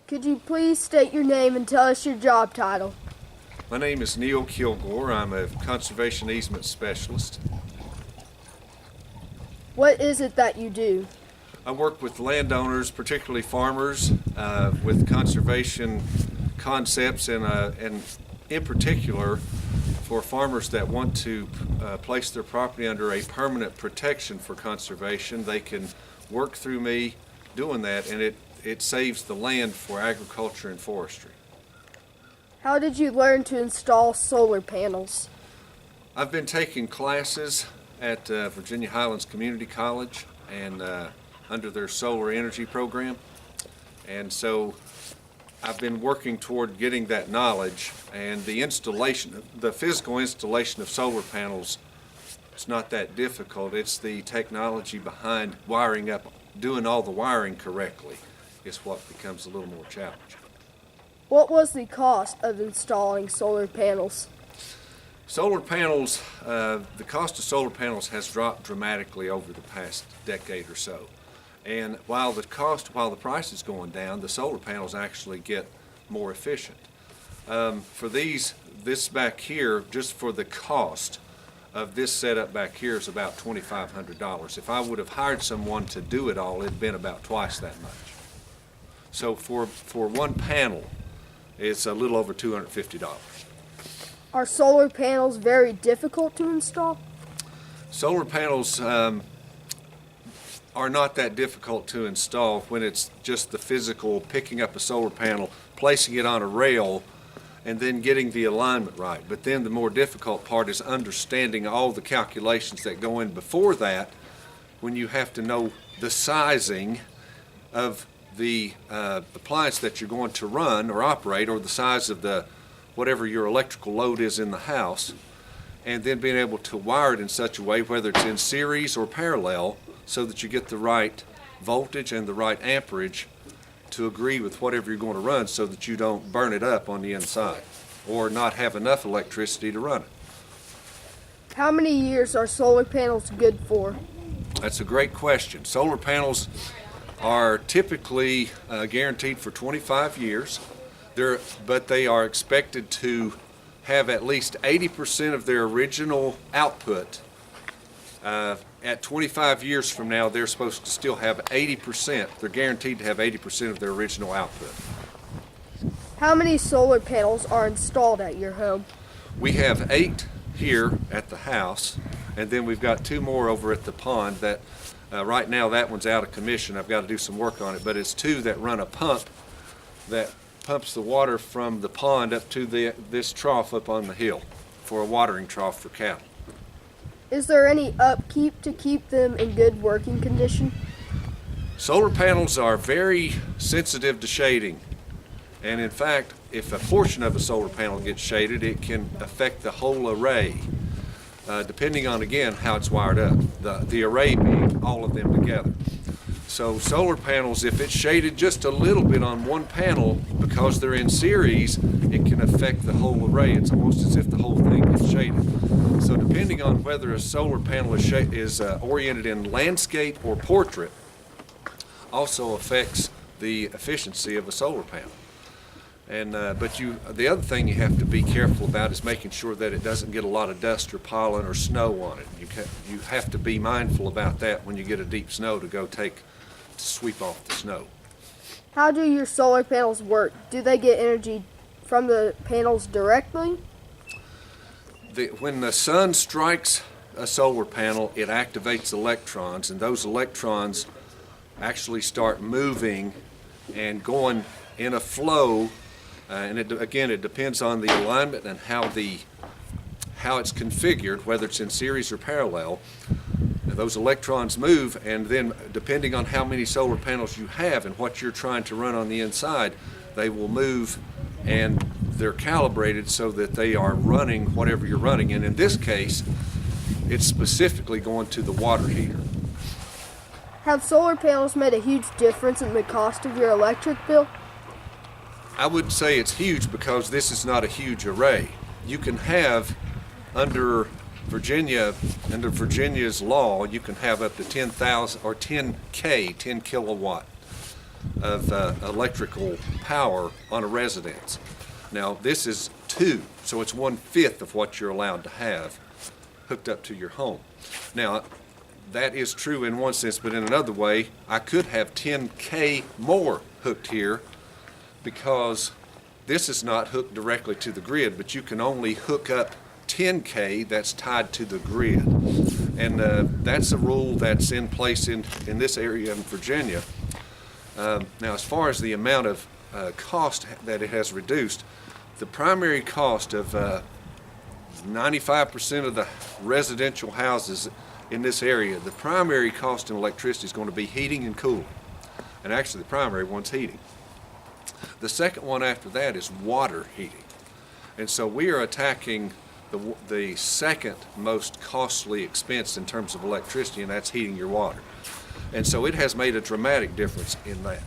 Could you please state your name and tell us your job title? My name is Neal Kilgore. I'm a conservation easement specialist. What is it that you do? I work with landowners, particularly farmers, with conservation concepts and in particular for farmers that want to place their property under a permanent protection for conservation. They can work through me doing that, and it saves the land for agriculture and forestry. How did you learn to install solar panels? I've been taking classes at Virginia Highlands Community College and under their solar energy program, and so I've been working toward getting that knowledge. And the physical installation of solar panels, it's not that difficult. It's the technology behind wiring up, doing all the wiring correctly is what becomes a little more challenging. What was the cost of installing solar panels? Solar panels, the cost of solar panels has dropped dramatically over the past decade or so. And while the price is going down, the solar panels actually get more efficient. For this back here, just for the cost of this setup back here is about $2,500. If I would have hired someone to do it all, it'd been about twice that much. So for one panel, it's a little over $250. Are solar panels very difficult to install? Solar panels are not that difficult to install when it's just the physical picking up a solar panel, placing it on a rail, and then getting the alignment right. But then the more difficult part is understanding all the calculations that go in before that, when you have to know the sizing of the appliance that you're going to run or operate, or the size of whatever your electrical load is in the house, and then being able to wire it in such a way, whether it's in series or parallel, so that you get the right voltage and the right amperage to agree with whatever you're going to run, so that you don't burn it up on the inside or not have enough electricity to run it. How many years are solar panels good for? That's a great question. Solar panels are typically guaranteed for 25 years, but they are expected to have at least 80% of their original output. At 25 years from now, they're supposed to still have 80%. They're guaranteed to have 80% of their original output. How many solar panels are installed at your home? We have 8 here at the house, and then we've got 2 more over at the pond that right now that one's out of commission. I've got to do some work on it, but it's 2 that run a pump that pumps the water from the pond up to this trough up on the hill for a watering trough for cattle. Is there any upkeep to keep them in good working condition? Solar panels are very sensitive to shading, and in fact, if a portion of a solar panel gets shaded, it can affect the whole array, depending on, again, how it's wired up, the array being all of them together. So solar panels, if it's shaded just a little bit on one panel, because they're in series, it can affect the whole array. It's almost as if the whole thing is shaded. So depending on whether a solar panel is oriented in landscape or portrait, also affects the efficiency of a solar panel. And but the other thing you have to be careful about is making sure that it doesn't get a lot of dust or pollen or snow on it. You have to be mindful about that when you get a deep snow to sweep off the snow. How do your solar panels work? Do they get energy from the panels directly? When the sun strikes a solar panel, it activates electrons, and those electrons actually start moving and going in a flow. And it depends on the alignment and how it's configured, whether it's in series or parallel. Those electrons move, and then depending on how many solar panels you have and what you're trying to run on the inside, they will move, and they're calibrated so that they are running whatever you're running. And in this case, it's specifically going to the water heater. Have solar panels made a huge difference in the cost of your electric bill? I wouldn't say it's huge because this is not a huge array. You can have, under Virginia's law, you can have up to 10,000 or 10 kilowatt of electrical power on a residence. Now, this is 2, so it's 1/5 of what you're allowed to have hooked up to your home. Now, that is true in one sense, but in another way, I could have 10K more hooked here because this is not hooked directly to the grid, but you can only hook up 10K that's tied to the grid. And that's a rule that's in place in this area in Virginia. Now, as far as the amount of cost that it has reduced, the primary cost of 95% of the residential houses in this area, the primary cost in electricity is going to be heating and cooling. And actually, the primary one's heating. The second one after that is water heating. And so we are attacking the second most costly expense in terms of electricity, and that's heating your water. And so it has made a dramatic difference in that.